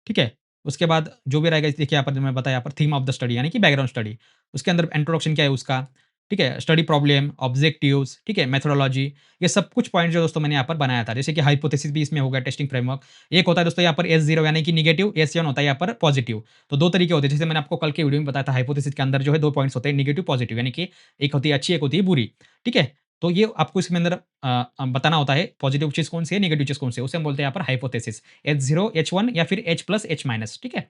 ठीक है? उसके बाद जो भी रहेगा देखिए यहाँ पर जो मैं बताया यहाँ पर थीम ऑफ द स्टडी यानी कि बैकग्राउंड स्टडी। उसके अंदर इंट्रोडक्शन क्या है उसका, ठीक है? स्टडी प्रॉब्लम, ऑब्जेक्टिव्स, ठीक है? मेथोडोलॉजी, ये सब कुछ पॉइंट जो दोस्तों मैंने यहाँ पर बनाया था। जैसे कि हाइपोथेसिस भी इसमें होगा, टेस्टिंग फ्रेमवर्क। एक होता है दोस्तों यहाँ पर S0 यानी कि नेगेटिव, S1 होता है यहाँ पर पॉजिटिव। तो 2 तरीके होते हैं, जैसे मैंने आपको कल के वीडियो में बताया था हाइपोथेसिस के अंदर जो है 2 पॉइंट्स होते हैं नेगेटिव, पॉजिटिव यानी कि एक होती है अच्छी, एक होती है बुरी, ठीक है? तो ये आपको इसमें अंदर बताना होता है पॉजिटिव चीज़ कौन-सी है, नेगेटिव चीज़ कौन-सी है, उसे हम बोलते हैं यहाँ पर हाइपोथेसिस। H0, H1 या फिर H प्लस, H माइनस, ठीक है?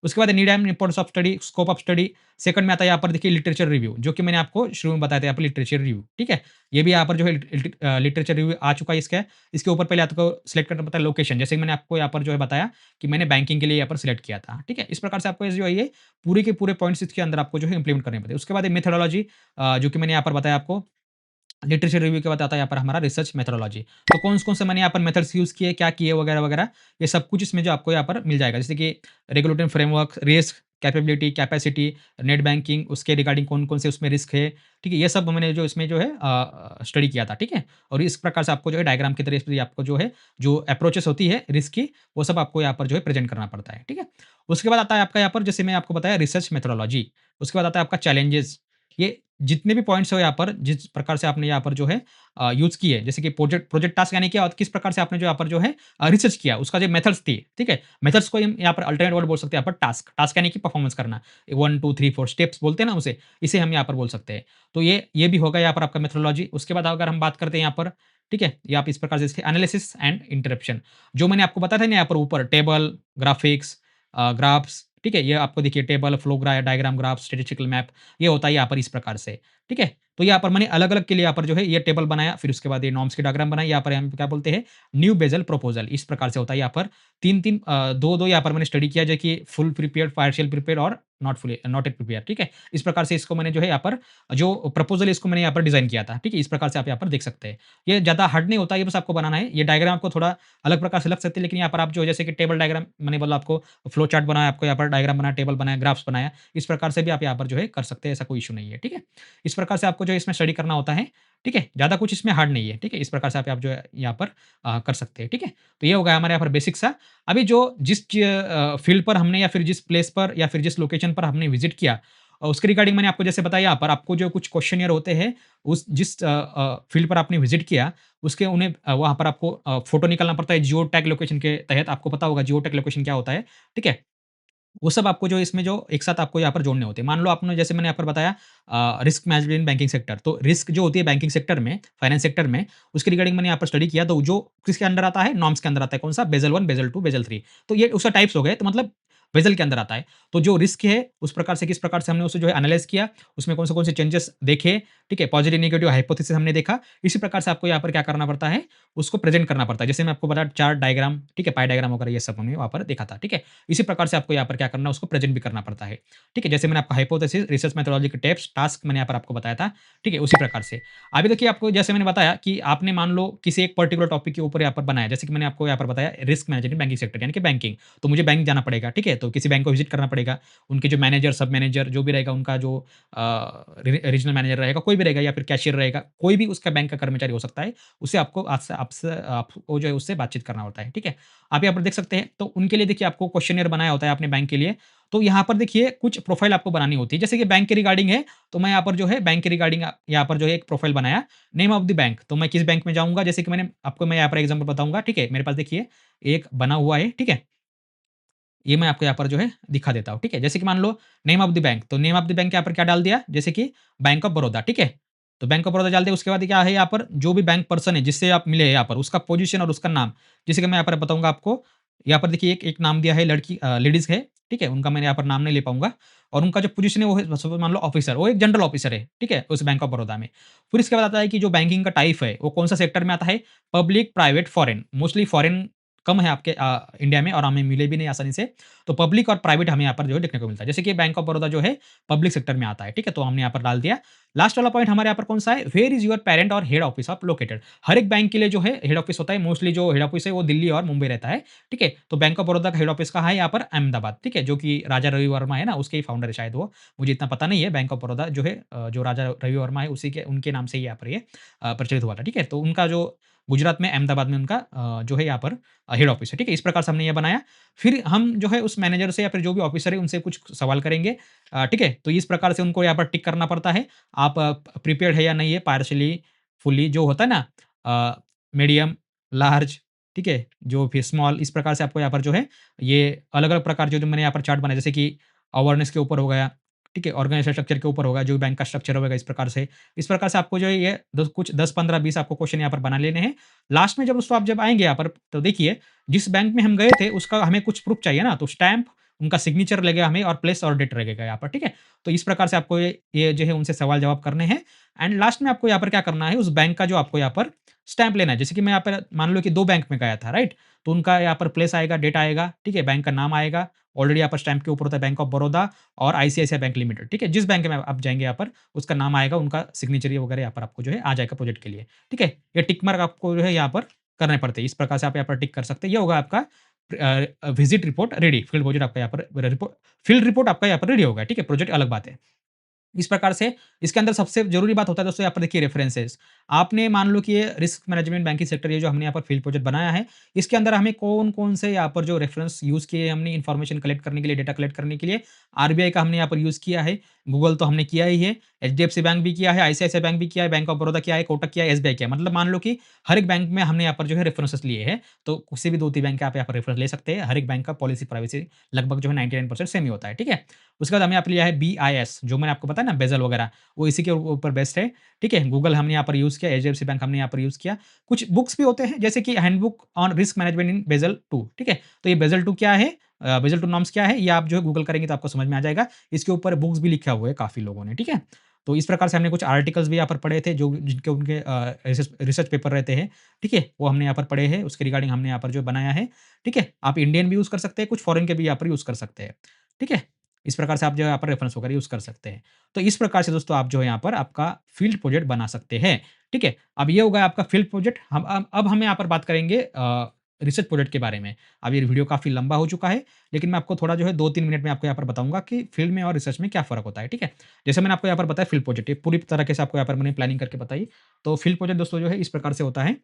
उसके बाद need and importance of study, scope of study, second में आता है यहाँ पर देखिए लिटरेचर रिव्यू, जो कि मैंने आपको शुरू में बताया था यहाँ पर लिटरेचर रिव्यू, ठीक है? ये भी यहाँ पर जो है लिटरेचर रिव्यू आ चुका है इसका। इसके ऊपर पहले आपको सिलेक्ट करना पड़ता है लोकेशन, जैसे कि मैंने आपको यहाँ पर जो है बताया कि मैंने बैंकिंग के लिए यहाँ पर सिलेक्ट किया था, ठीक है? इस प्रकार से आपको ये जो है ये पूरे के पूरे पॉइंट्स इसके अंदर आपको जो है इम्प्लीमेंट करने पड़ते हैं। उसके बाद ये मेथोडोलॉजी जो कि मैंने यहाँ पर बताया आपको लिटरेचर रिव्यू के बाद आता है यहाँ पर हमारा रिसर्च मेथोडोलॉजी। तो कौन-कौन से मैंने यहाँ पर मेथड्स यूज़ किए, क्या किए वगैरह-वगैरह, ये सब कुछ इसमें जो आपको यहाँ पर मिल जाएगा। जैसे कि regulatory framework, risk, capability, capacity, net banking, उसके रिगार्डिंग कौन-कौन से उसमें रिस्क है, ठीक है? ये सब मैंने जो इसमें जो है स्टडी किया था, ठीक है? और इस प्रकार से आपको जो है डायग्राम के तरीके से आपको जो है, जो अप्रोचेस होती है रिस्क की, वो सब आपको यहाँ पर जो है प्रेज़ेंट करना पड़ता है, ठीक है? उसके बाद आता है आपका यहाँ पर जैसे मैं आपको बताया रिसर्च मेथोडोलॉजी, उसके बाद आता है आपका चैलेंजेस। ये जितने भी पॉइंट्स हो यहाँ पर, जिस प्रकार से आपने यहाँ पर जो है यूज़ किए, जैसे कि प्रोजेक्ट प्रोजेक्ट टास्क यानी क्या, और किस प्रकार से आपने जो यहाँ पर जो है रिसर्च किया, उसका जो मेथड्स थी, ठीक है? मेथड्स को हम यहाँ पर अल्टरनेट वर्ड बोल सकते हैं यहाँ पर टास्क, टास्क यानी कि परफॉर्मेंस करना। 1, 2, 3, 4 स्टेप्स बोलते हैं ना उसे, इसे हम यहाँ पर बोल सकते हैं। तो ये भी होगा यहाँ पर आपका मेथोडोलॉजी। उसके बाद अगर हम बात करते हैं यहाँ पर, ठीक है? ये आप इस प्रकार से इसके एनालिसिस एंड इंटरप्शन, जो मैंने आपको बताया था ना यहाँ पर ऊपर टेबल, ग्राफिक्स, ग्राफ्स, ठीक है? ये आपको देखिए table, flow diagram, graph, statistical map, ये होता है यहाँ पर इस प्रकार से, ठीक है? तो यहाँ पर मैंने अलग-अलग के लिए यहाँ पर जो है ये टेबल बनाया, फिर उसके बाद ये नॉर्म्स की डायग्राम बनाई, यहाँ पर हम क्या बोलते हैं न्यू बेसल प्रोपोज़ल, इस प्रकार से होता है यहाँ पर 3-3 2-2 यहाँ पर मैंने स्टडी किया जो कि फुल प्रिपेयर्ड, पार्शियल प्रिपेयर्ड और नॉट एट प्रिपेयर, ठीक है? इस प्रकार से इसको मैंने जो है यहाँ पर जो प्रपोज़ल है इसको मैंने यहाँ पर डिज़ाइन किया था, ठीक है? इस प्रकार से आप यहाँ पर देख सकते हैं। ये ज़्यादा हार्ड नहीं होता, ये बस आपको बनाना है। ये डायग्राम आपको थोड़ा अलग प्रकार से लग सकती है, लेकिन यहाँ पर आप जो जैसे कि टेबल डायग्राम मैंने बोला आपको फ्लो चार्ट बनाया, आपको यहाँ पर डायग्राम बनाया, टेबल बनाया, ग्राफ्स बनाया, इस प्रकार से भी आप यहाँ पर जो है कर सकते हैं, ऐसा कोई इश्यू नहीं है, ठीक है? इस प्रकार से आपको जो है इसमें स्टडी करना होता है, ठीक है? ज़्यादा कुछ इसमें हार्ड नहीं है, ठीक है? इस प्रकार से आप जो है यहाँ पर कर सकते हैं, ठीक है? तो ये हो गया हमारे यहाँ पर बेसिक सा। अभी जो फ़ील्ड पर हमने या फिर जिस प्लेस पर या फिर जिस लोकेशन पर हमने विज़िट किया उसके रिगार्डिंग मैंने आपको जैसे बताया यहाँ पर आपको जो कुछ क्वेश्चनियर होते हैं, उस जिस फ़ील्ड पर आपने विज़िट किया, उसके उन्हें वहाँ पर आपको फ़ोटो निकालना पड़ता है जियो टैग लोकेशन के तहत, आपको पता होगा जियो टैग लोकेशन क्या होता है, ठीक है? वो सब आपको जो इसमें जो एक साथ आपको यहाँ पर जोड़ने होते हैं। मान लो आपने जैसे मैंने यहाँ पर बताया risk management in banking sector, तो रिस्क जो होती है बैंकिंग सेक्टर में, फाइनेंस सेक्टर में, उसके रिगार्डिंग मैंने यहाँ पर स्टडी किया, तो जो किसके अंडर आता है? नॉर्म्स के अंदर आता है। कौन-सा? Basel 1, Basel 2, Basel 3। तो ये उसका टाइप्स हो गए, तो मतलब बेसल के अंदर आता है। तो जो रिस्क है, उस प्रकार से किस प्रकार से हमने उसे जो है एनालाइज़ किया, उसमें कौन से चेंजेस देखे, ठीक है? पॉजिटिव, नेगेटिव हाइपोथेसिस हमने देखा। इसी प्रकार से आपको यहाँ पर क्या करना पड़ता है, उसको प्रेज़ेंट करना पड़ता है। जैसे मैं आपको बताया चार्ट, डायग्राम, ठीक है? पाई डायग्राम वगैरह ये सब हमने वहाँ पर देखा था, ठीक है? इसी प्रकार से आपको यहाँ पर क्या करना है, उसको प्रेज़ेंट भी करना पड़ता है। ठीक है? जैसे मैंने आपको हाइपोथेसिस, रिसर्च मेथोडोलॉजी के टिप्स, टास्क मैंने यहाँ पर आपको बताया था। ठीक है? उसी प्रकार से। अभी देखिए आपको जैसे मैंने बताया कि आपने मान लो किसी एक पर्टिकुलर टॉपिक के ऊपर यहाँ पर बनाया, जैसे कि मैंने आपको यहाँ पर बताया रिस्क मैनेजमेंट बैंकिंग सेक्टर यानी कि बैंकिंग। तो मुझे बैंक जाना पड़ेगा, ठीक है? तो किसी बैंक को विज़िट करना पड़ेगा। उनके जो मैनेजर, सब मैनेजर जो भी रहेगा उनका जो रीजनल मैनेजर रहेगा, कोई भी रहेगा या फिर कैशियर रहेगा, कोई भी उसका बैंक का कर्मचारी हो सकता है। उसे आपको आपसे आपसे आपको जो है उससे बातचीत करना होता है। ठीक है? आप यहाँ पर देख सकते हैं, तो उनके लिए देखिए आपको क्वेश्चनियर बनाया होता है आपने बैंक के लिए। तो यहाँ पर देखिए कुछ प्रोफ़ाइल आपको बनानी होती है। जैसे कि बैंक के रिगार्डिंग है, तो मैं यहाँ पर जो है बैंक के रिगार्डिंग यहाँ पर जो है एक प्रोफ़ाइल बनाया। नेम ऑफ द बैंक, तो मैं किस बैंक में जाऊँगा, जैसे कि मैं यहाँ पर एग्ज़ाम्पल बताऊँगा, ठीक है? मेरे पास देखिए एक बना हुआ है, ठीक है? ये मैं आपको यहाँ पर जो है दिखा देता हूँ, ठीक है? जैसे कि मान लो नेम ऑफ द बैंक, तो नेम ऑफ द बैंक यहाँ पर क्या डाल दिया, जैसे कि बैंक ऑफ बड़ौदा, ठीक है? तो बैंक ऑफ बड़ौदा डाल दिया, उसके बाद क्या है यहाँ पर जो भी बैंक पर्सन है जिससे आप मिले हैं यहाँ पर, उसका पोज़ीशन और उसका नाम, जैसे कि मैं यहाँ पर बताऊँगा आपको। यहाँ पर देखिए एक एक नाम दिया है लेडीज़ है, ठीक है? उनका मैं यहाँ पर नाम नहीं ले पाऊँगा और उनका जो पोज़ीशन है वो है सपोज़ मान लो ऑफ़िसर, वो एक जनरल ऑफ़िसर है, ठीक है? उस बैंक ऑफ बड़ौदा में। फिर इसके बाद आता है कि जो बैंकिंग का टाइप है, वो कौन-सा सेक्टर में आता है? Public, private, foreign. Mostly foreign कम है आपके इंडिया में और हमें मिले भी नहीं आसानी से। तो पब्लिक और प्राइवेट हमें यहाँ पर जो है देखने को मिलता है। जैसे कि बैंक ऑफ बड़ौदा जो है पब्लिक सेक्टर में आता है, ठीक है? तो हमने यहाँ पर डाल दिया। लास्ट वाला पॉइंट हमारे यहाँ पर कौन-सा है? वेयर इज़ योर पैरेंट और हेड ऑफिस ऑफ लोकेटेड? हर एक बैंक के लिए जो है हेड ऑफिस होता है, मोस्टली जो हेड ऑफिस है वो दिल्ली और मुंबई रहता है, ठीक है? तो बैंक ऑफ बड़ौदा का हेड ऑफिस कहाँ है? यहाँ पर अहमदाबाद, ठीक है? जो कि राजा रवि वर्मा है ना, उसके ही फाउंडर है शायद वो। मुझे इतना पता नहीं है, बैंक ऑफ बड़ौदा जो है जो राजा रवि वर्मा है उसी के उनके नाम से ही यहाँ पर ये प्रचलित हुआ था, ठीक है? तो उनका जो गुजरात में अहमदाबाद में उनका जो है यहाँ पर हेड ऑफिस है, ठीक है? इस प्रकार से हमने ये बनाया। फिर हम जो है उस मैनेजर से या फिर जो भी ऑफिसर है उनसे कुछ सवाल करेंगे, ठीक है? तो इस प्रकार से उनको यहाँ पर टिक करना पड़ता है। आप प्रिपेयर्ड है या नहीं है, पार्शियली, फुल्ली जो होता है ना मीडियम, लार्ज, ठीक है? जो फिर स्मॉल, इस प्रकार से आपको यहाँ पर जो है ये अलग-अलग प्रकार जो जो मैंने यहाँ पर चार्ट बनाया, जैसे कि अवेयरनेस के ऊपर हो गया, ठीक है? ऑर्गेनाइजेशन स्ट्रक्चर के ऊपर होगा, जो बैंक का स्ट्रक्चर होगा इस प्रकार से। इस प्रकार से आपको जो है ये 10, 15, 20 आपको क्वेश्चन यहाँ पर बना लेने हैं। लास्ट में जब आएँगे यहाँ पर, तो देखिए जिस बैंक में हम गए थे उसका हमें कुछ प्रूफ चाहिए ना, तो स्टैम्प, उनका सिग्नेचर लगेगा हमें और प्लेस और डेट लगेगा यहाँ पर, ठीक है? तो इस प्रकार से आपको ये जो है उनसे सवाल-जवाब करने हैं एंड लास्ट में आपको यहाँ पर क्या करना है, उस बैंक का जो आपको यहाँ पर स्टैम्प लेना है। जैसे कि मैं यहाँ पर मान लो कि 2 बैंक में गया था, राइट? तो उनका यहाँ पर प्लेस आएगा, डेट आएगा, ठीक है? बैंक का नाम आएगा, ऑलरेडी यहाँ पर स्टैम्प के ऊपर होता है बैंक ऑफ बड़ौदा और आईसीआईसीआई बैंक लिमिटेड, ठीक है? जिस बैंक में आप जाएँगे यहाँ पर, उसका नाम आएगा, उनका सिग्नेचर ये वगैरह यहाँ पर आपको जो है आ जाएगा प्रोजेक्ट के लिए, ठीक है? ये टिक मार्क आपको जो है यहाँ पर करने पड़ते हैं। इस प्रकार से आप यहाँ पर टिक कर सकते हैं। ये होगा आपका visit report ready, field visit आपका यहाँ पर फील्ड रिपोर्ट आपका यहाँ पर रेडी होगा, ठीक है? प्रोजेक्ट अलग बात है। इस प्रकार से इसके अंदर सबसे ज़रूरी बात होता है दोस्तों, यहाँ पर देखिए रेफरेंसेस। आपने मान लो कि ये रिस्क मैनेजमेंट बैंकिंग सेक्टर ये जो हमने यहाँ पर फील्ड प्रोजेक्ट बनाया है, इसके अंदर हमें कौन-कौन से यहाँ पर जो रेफरेंस यूज़ किए हैं हमने इन्फॉर्मेशन कलेक्ट करने के लिए, डेटा कलेक्ट करने के लिए, आरबीआई का हमने यहाँ पर यूज़ किया है, गूगल तो हमने किया ही है, एचडीएफसी बैंक भी किया है, आईसीआईसीआई बैंक भी किया है, बैंक ऑफ बड़ौदा किया है, कोटक किया है, एसबीआई किया है। मतलब मान लो कि हर एक बैंक में हमने यहाँ पर जो है रेफरेंसेस लिए हैं, तो किसी भी 2-3 बैंक के आप यहाँ पर रेफरेंस ले सकते हैं। हर एक बैंक का पॉलिसी प्राइवेसी लगभग जो है 99% सेम ही होता है, ठीक है? उसके बाद हमने यहाँ पे लिया है बीआईएस, जो मैंने आपको बताया ना बेज़ल वगैरह, वो इसी के ऊपर बेस्ड है, ठीक है? गूगल हमने यहाँ पर यूज़ किया, एचडीएफसी बैंक हमने यहाँ पर यूज़ किया। कुछ बुक्स भी होते हैं, जैसे कि handbook on risk management in basal 2, ठीक है? तो ये बेज़ल 2 क्या है? बेज़ल 2 नॉर्म्स क्या है? ये आप जो है गूगल करेंगे तो आपको समझ में आ जाएगा। इसके ऊपर बुक्स भी लिखा हुआ है काफ़ी लोगों ने, ठीक है? तो इस प्रकार से हमने कुछ आर्टिकल्स भी यहाँ पर पढ़े थे, जो जिनके उनके रिसर्च पेपर रहते हैं, ठीक है? वो हमने यहाँ पर पढ़े हैं, उसके रिगार्डिंग हमने यहाँ पर जो बनाया है, ठीक है? आप इंडियन भी यूज़ कर सकते हैं, कुछ फॉरेन के भी यहाँ पर यूज़ कर सकते हैं, ठीक है? इस प्रकार से आप जो है यहाँ पर रेफ़रेंस वगैरह यूज़ कर सकते हैं। तो इस प्रकार से दोस्तों आप जो है यहाँ पर आपका फ़ील्ड प्रोजेक्ट बना सकते हैं, ठीक है? अब ये हो गया आपका फ़ील्ड प्रोजेक्ट। अब हम यहाँ पर बात करेंगे रिसर्च प्रोजेक्ट के बारे में। अब ये वीडियो काफ़ी लंबा हो चुका है, लेकिन मैं आपको थोड़ा जो है 2-3 मिनट में आपको यहाँ पर बताऊँगा कि फ़ील्ड में और रिसर्च में क्या फ़र्क होता है, ठीक है? जैसे मैंने आपको यहाँ पर बताया फ़ील्ड प्रोजेक्ट, ये पूरी तरीके से आपको यहाँ पर मैंने प्लानिंग करके बताई। तो फ़ील्ड प्रोजेक्ट दोस्तों जो है इस प्रकार से होता है।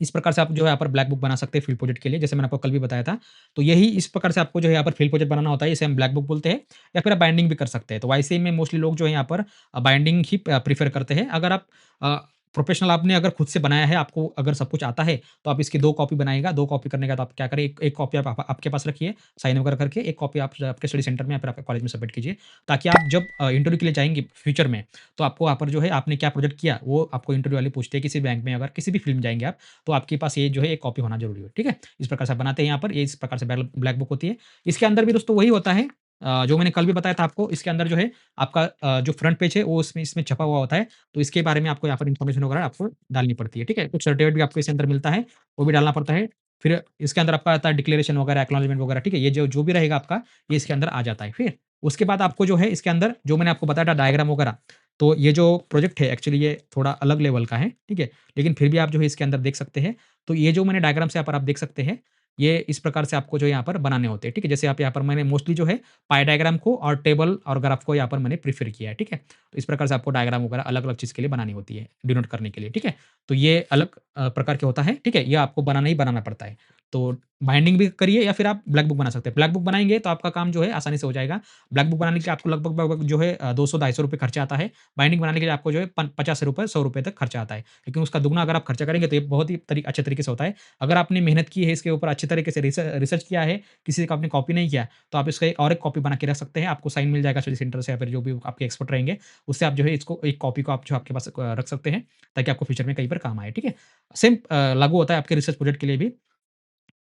इस प्रकार से आप जो है यहाँ पर ब्लैक बुक बना सकते हैं फ़ील्ड प्रोजेक्ट के लिए, जैसे मैंने आपको कल भी बताया था। तो यही इस प्रकार से आपको जो है यहाँ पर फ़ील्ड प्रोजेक्ट बनाना होता है, इसे हम ब्लैक बुक बोलते हैं या फिर आप बाइंडिंग भी कर सकते हैं। तो वाईसीए में मोस्टली लोग जो है यहाँ पर बाइंडिंग ही प्रेफ़र करते हैं। अगर आप अ, प्रोफ़ेशनल आपने अगर खुद से बनाया है, आपको अगर सब कुछ आता है, तो आप इसकी 2 कॉपी बनाइएगा। 2 कॉपी करने के बाद आप क्या करें, एक एक कॉपी आप आपके पास रखिए, साइन वगैरह करके, एक कॉपी आप आपके स्टडी सेंटर में या फिर आपके कॉलेज में सबमिट कीजिए, ताकि आप जब इंटरव्यू के लिए जाएँगे फ्यूचर में, तो आपको वहाँ पर जो है आपने क्या प्रोजेक्ट किया, वो आपको इंटरव्यू वाले पूछते हैं, किसी बैंक में अगर किसी भी फ़ील्ड में जाएँगे आप, तो आपके पास ये जो है एक कॉपी होना ज़रूरी है, ठीक है? इस प्रकार से आप बनाते हैं यहाँ पर, ये इस प्रकार से ब्लैक बुक होती है। इसके अंदर भी दोस्तों वही होता है जो मैंने कल भी बताया था आपको, इसके अंदर जो है आपका जो फ्रंट पेज है वो इसमें छपा हुआ होता है, तो इसके बारे में आपको यहाँ पर इन्फॉर्मेशन वगैरह आपको डालनी पड़ती है, ठीक है? कुछ सर्टिफ़िकेट भी आपको इसके अंदर मिलता है, वो भी डालना पड़ता है। फिर इसके अंदर आपका आता है डिक्लेरेशन वगैरह, एक्नॉलेजमेंट वगैरह, ठीक है? ये जो जो भी रहेगा आपका, ये इसके अंदर आ जाता है। फिर उसके बाद आपको जो है इसके अंदर जो मैंने आपको बताया था डायग्राम वगैरह, तो ये जो प्रोजेक्ट है एक्चुअली ये थोड़ा अलग लेवल का है, ठीक है? लेकिन फिर भी आप जो है इसके अंदर देख सकते हैं। तो ये जो मैंने डायग्राम्स यहाँ पर आप देख सकते हैं, ये इस प्रकार से आपको जो है यहाँ पर बनाने होते हैं, ठीक है? जैसे आप यहाँ पर मैंने मोस्टली जो है पाई डायग्राम को और टेबल और ग्राफ को यहाँ पर मैंने प्रेफ़र किया है, ठीक है? तो इस प्रकार से आपको डायग्राम वगैरह अलग-अलग चीज़ के लिए बनानी होती है, डिनोट करने के लिए, ठीक है? तो ये अलग प्रकार के होता है, ठीक है? ये आपको बनाना ही बनाना पड़ता है। तो बाइंडिंग भी करिए या फिर आप ब्लैक बुक बना सकते हैं। ब्लैक बुक बनाएँगे तो आपका काम जो है आसानी से हो जाएगा। ब्लैक बुक बनाने के लिए आपको लगभग-लगभग जो है 200-250 खर्चा आता है। बाइंडिंग बनाने के लिए आपको जो है ₹50 ₹100 तक खर्चा आता है। लेकिन उसका दुगना अगर आप खर्चा करेंगे तो ये बहुत ही अच्छे तरीके से होता है। अगर आपने मेहनत की है इसके ऊपर अच्छे तरीके से रिसर्च किया है, किसी का आपने कॉपी नहीं किया, तो आप इसका एक और एक कॉपी बना के रख सकते हैं। आपको साइन मिल जाएगा स्टडी सेंटर से या फिर जो भी आपके एक्सपर्ट रहेंगे, उससे आप जो है इसको एक कॉपी को आप जो आपके पास रख सकते हैं, ताकि आपको फ्यूचर में कहीं पर काम आए, ठीक है? सेम लागू होता है आपके रिसर्च प्रोजेक्ट के लिए भी।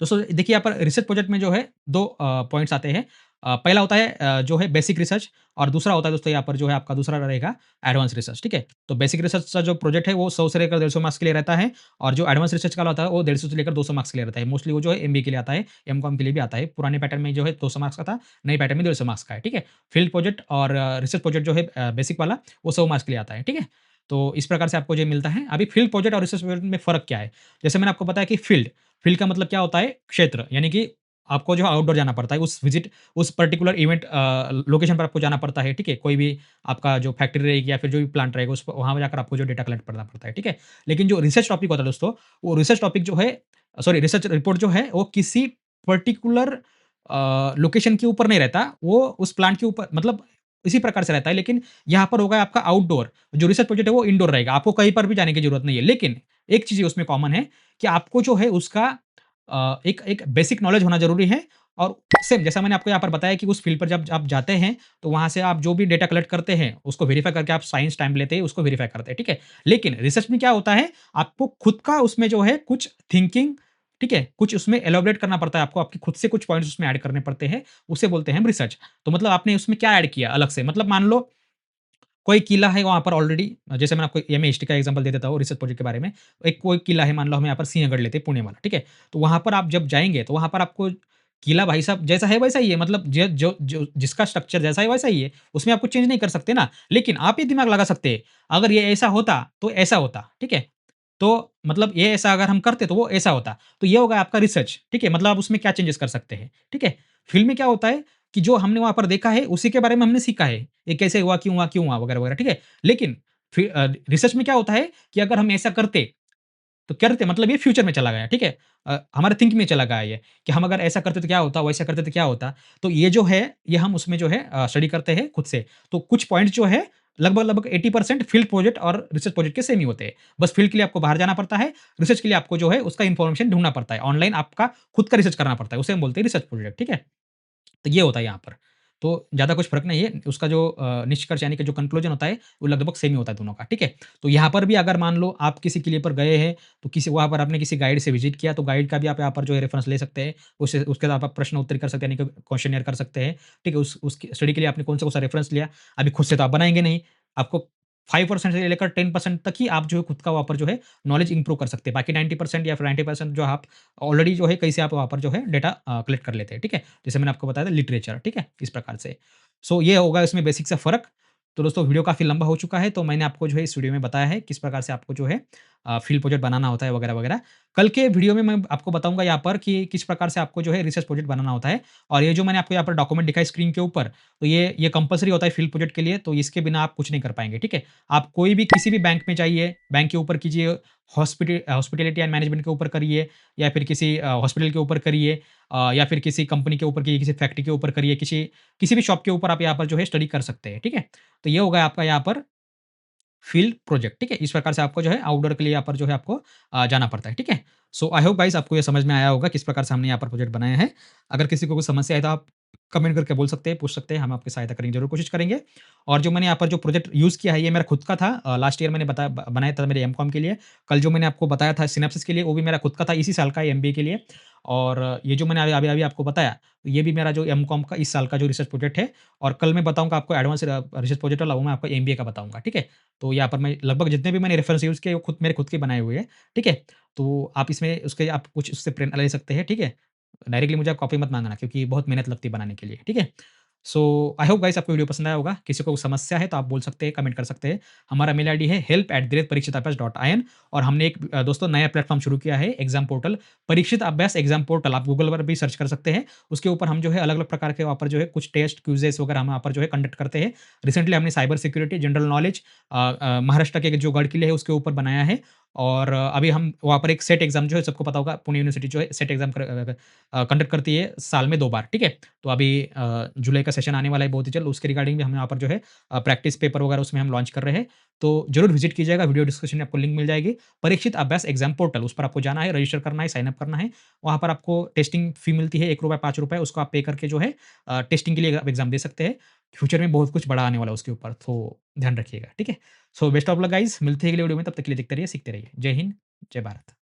दोस्तों देखिए यहाँ पर रिसर्च प्रोजेक्ट में जो है 2 पॉइंट्स आते हैं। पहला होता है जो है बेसिक रिसर्च और दूसरा होता है दोस्तों यहाँ पर जो है आपका दूसरा रहेगा एडवांस रिसर्च, ठीक है? तो बेसिक रिसर्च का जो प्रोजेक्ट है वो 100 से लेकर 150 मार्क्स के लिए रहता है और जो एडवांस रिसर्च का होता है वो 150 से लेकर 200 मार्क्स के लिए रहता है। मोस्टली वो जो है एमबीए के लिए आता है, एमकॉम के लिए भी आता है। पुराने पैटर्न में जो है 200 मार्क्स का था, नए पैटर्न में 150 मार्क्स का है, ठीक है? फील्ड प्रोजेक्ट और रिसर्च प्रोजेक्ट जो है बेसिक वाला वो 100 मार्क्स के लिए आता है, ठीक है? तो इस प्रकार से आपको जो मिलता है। अभी फील्ड प्रोजेक्ट और रिसर्च प्रोजेक्ट में फ़र्क क्या है? जैसे मैंने आपको बताया कि फील्ड फील्ड का मतलब क्या होता है? क्षेत्र, यानी कि आपको जो है आउटडोर जाना पड़ता है, उस पर्टिकुलर इवेंट लोकेशन पर आपको जाना पड़ता है, ठीक है? कोई भी आपका जो फैक्ट्री रहेगी या फिर जो भी प्लांट रहेगा, उस प वहाँ जाकर आपको जो डेटा कलेक्ट करना पड़ता है, ठीक है? लेकिन जो रिसर्च टॉपिक होता है दोस्तों, वो रिसर्च टॉपिक जो है सॉरी रिसर्च रिपोर्ट जो है, वो किसी पर्टिकुलर लोकेशन के ऊपर नहीं रहता, वो उस प्लांट के ऊपर मतलब इसी प्रकार से रहता है, लेकिन यहाँ पर होगा आपका आउटडोर, जो रिसर्च प्रोजेक्ट है वो इंडोर रहेगा, आपको कहीं पर भी जाने की ज़रूरत नहीं है। लेकिन एक चीज़ ये उसमें कॉमन है कि आपको जो है उसका एक एक बेसिक नॉलेज होना ज़रूरी है और सेम जैसा मैंने आपको यहाँ पर बताया कि उस फील्ड पर जब आप जाते हैं, तो वहाँ से आप जो भी डेटा कलेक्ट करते हैं, उसको वेरीफ़ाई करके आप साइन स्टैम्प लेते हैं, उसको वेरीफ़ाई करते हैं, ठीक है? लेकिन रिसर्च में क्या होता है, आपको खुद का उसमें जो है कुछ थिंकिंग, ठीक है? कुछ उसमें एलॉबरेट करना पड़ता है आपको, आपके खुद से कुछ पॉइंट्स उसमें ऐड करने पड़ते हैं, उसे बोलते हैं हम रिसर्च। तो मतलब आपने उसमें क्या ऐड किया अलग से? मतलब मान लो कोई किला है वहाँ पर ऑलरेडी जैसे मैंने आपको एमए हिस्ट्री का एग्ज़ाम्पल दे देता हूँ रिसर्च प्रोजेक्ट के बारे में। एक कोई किला है मान लो हम यहाँ पर सिंहगढ़ लेते हैं पुणे वाला, ठीक है? तो वहाँ पर आप जब जाएँगे तो वहाँ पर आपको किला भाई साहब जैसा है वैसा ही है मतलब ज जो जो जिसका स्ट्रक्चर जैसा है वैसा ही है। उसमें आप कुछ चेंज नहीं कर सकते ना। लेकिन आप ये दिमाग लगा सकते हैं, अगर ये ऐसा होता तो ऐसा होता, ठीक है? तो मतलब ये ऐसा अगर हम करते तो वो ऐसा होता। तो ये होगा आपका रिसर्च, ठीक है? मतलब आप उसमें क्या चेंजेस कर सकते हैं, ठीक है? फ़िल्म में क्या होता है कि जो हमने वहाँ पर देखा है उसी के बारे में हमने सीखा है। ये कैसे हुआ, क्यों हुआ वगैरह-वगैरह, ठीक है? लेकिन रिसर्च में क्या होता है कि अगर हम ऐसा करते, तो करते मतलब ये फ्यूचर में चला गया, ठीक है? हमारे थिंक में चला गया ये, कि हम अगर ऐसा करते तो क्या होता, वैसा करते तो क्या होता? तो ये जो है, ये हम उसमें जो है स्टडी करते हैं खुद से। तो कुछ पॉइंट्स जो है लगभग-लगभग 80% फील्ड प्रोजेक्ट और रिसर्च प्रोजेक्ट के सेम ही होते हैं। बस फील्ड के लिए आपको बाहर जाना पड़ता है, रिसर्च के लिए आपको जो है उसका इन्फॉर्मेशन ढूँढना पड़ता है। ऑनलाइन आपका खुद का रिसर्च करना पड़ता है, उसे हम बोलते हैं रिसर्च प्रोजेक्ट, ठीक है? तो ये होता है यहाँ पर। तो ज़्यादा कुछ फ़र्क नहीं है, उसका जो निष्कर्ष यानी कि जो कन्क्लूज़न होता है, वो लगभग सेम ही होता है दोनों का, ठीक है? तो यहाँ पर भी अगर मान लो आप किसी किले पर गए हैं, तो किसी वहाँ पर आपने किसी गाइड से विज़िट किया, तो गाइड का भी आप यहाँ पर जो है रेफ़रेंस ले सकते हैं। उससे उसके साथ आप प्रश्न उत्तर कर सकते हैं, यानी कि क्वेश्चनेयर कर सकते हैं, ठीक है? उसकी स्टडी के लिए आपने कौन-सा-कौन सा रेफ़रेंस लिया, अभी खुद से तो आप बनाएँगे नहीं, आपको 5% से लेकर 10% तक ही आप जो है खुद का वहाँ पर जो है नॉलेज इम्प्रूव कर सकते हैं। बाकी 90% या फिर 90% जो आप ऑलरेडी जो है कहीं से आप वहाँ पर जो है डेटा कलेक्ट कर लेते हैं, ठीक है? जैसे मैंने आपको बताया था लिटरेचर, ठीक है? इस प्रकार से। सो ये होगा इसमें बेसिक सा फ़र्क। तो दोस्तों वीडियो काफ़ी लंबा हो चुका है, तो मैंने आपको जो है इस वीडियो में बताया है किस प्रकार से आपको जो है फ़ील्ड प्रोजेक्ट बनाना होता है वगैरह-वगैरह। कल के वीडियो में मैं आपको बताऊँगा यहाँ पर कि किस प्रकार से आपको जो है रिसर्च प्रोजेक्ट बनाना होता है और ये जो मैंने आपको यहाँ पर डॉक्यूमेंट दिखाई स्क्रीन के ऊपर, तो ये कंपल्सरी होता है फील्ड प्रोजेक्ट के लिए, तो इसके बिना आप कुछ नहीं कर पाएँगे, ठीक है? आप कोई भी किसी भी बैंक में जाइए, बैंक के ऊपर कीजिए, हॉस्पिटैलिटी एंड मैनेजमेंट के ऊपर करिए या फिर किसी हॉस्पिटल के ऊपर करिए या फिर किसी कंपनी के ऊपर कीजिए, किसी फैक्ट्री के ऊपर करिए, किसी किसी भी शॉप के ऊपर आप यहाँ पर जो है स्टडी कर सकते हैं, ठीक है? तो ये होगा आपका यहाँ पर फील्ड प्रोजेक्ट, ठीक है? इस प्रकार से आपको जो है आउटडोर के लिए यहाँ पर जो है आपको जाना पड़ता है, ठीक है? सो आई होप गाइस आपको ये समझ में आया होगा किस प्रकार से हमने यहाँ पर प्रोजेक्ट बनाया है। अगर किसी को कोई समस्या है तो आप कमेंट करके बोल सकते हैं, पूछ सकते हैं, हम आपकी सहायता करेंगे, ज़रूर कोशिश करेंगे। और जो मैंने यहाँ पर जो प्रोजेक्ट यूज़ किया है ये मेरा खुद का था लास्ट ईयर मैंने बनाया था मेरे एमकॉम के लिए। कल जो मैंने आपको बताया था सिनैप्सिस के लिए वो भी मेरा खुद का था इसी साल का एमबीए के लिए। और ये जो मैंने अभी-अभी आपको बताया, ये भी मेरा जो एमकॉम का इस साल का जो रिसर्च प्रोजेक्ट है और कल मैं बताऊँगा आपको एडवांस रिसर्च प्रोजेक्ट वाला वो मैं आपको एमबीए का बताऊँगा, ठीक है? तो यहाँ पर मैं लगभग जितने भी मैंने रेफरेंस यूज़ किए वो खुद मेरे खुद के बनाए हुए हैं, ठीक है? तो आप इसमें उसके आप कुछ उससे प्रेरणा ले सकते हैं, ठीक है? डायरेक्टली मुझे आप कॉपी मत माँगना क्योंकि बहुत मेहनत लगती है बनाने के लिए, ठीक है? सो आई होप गाइस आपको वीडियो पसंद आया होगा। किसी को समस्या है तो आप बोल सकते हैं, कमेंट कर सकते हैं। हमारा मेल आईडी है help@parikshitaabhyas.in और हमने एक दोस्तों नया प्लेटफ़ॉर्म शुरू किया है एग्ज़ाम पोर्टल, परीक्षित अभ्यास एग्ज़ाम पोर्टल। आप गूगल पर भी सर्च कर सकते हैं। उसके ऊपर हम जो है अलग-अलग प्रकार के वहाँ पर जो है कुछ टेस्ट, क्विज़ेज़ वगैरह हम वहाँ पर जो है कंडक्ट करते हैं। रिसेंटली हमने cyber security, general knowledge Maharashtra के जो गढ़ किले है उसके ऊपर बनाया है और अभी हम वहाँ पर एक सेट एग्ज़ाम जो है सबको पता होगा पुणे यूनिवर्सिटी जो है सेट एग्ज़ाम कंडक्ट करती है साल में 2 बार, ठीक है? तो अभी जुलाई का सेशन आने वाला है बहुत ही जल्द, उसके रिगार्डिंग भी हम यहाँ पर जो है प्रैक्टिस पेपर वगैरह उसमें हम लॉन्च कर रहे हैं। तो ज़रूर विज़िट कीजिएगा, वीडियो डिस्क्रिप्शन में आपको लिंक मिल जाएगी। परीक्षित अभ्यास एग्ज़ाम पोर्टल, उस पर आपको जाना है, रजिस्टर करना है, साइन अप करना है। वहाँ पर आपको टेस्टिंग फ़ी मिलती है ₹1 ₹5 उसको आप पे करके जो है टेस्टिंग के लिए आप एग्ज़ाम दे सकते हैं। फ्यूचर में बहुत कुछ बड़ा आने वाला है उसके ऊपर, तो ध्यान रखिएगा, ठीक है? So best of luck guys, मिलते हैं अगले वीडियो में, तब तक के लिए देखते रहिए, सीखते रहिए। जय हिंद, जय भारत।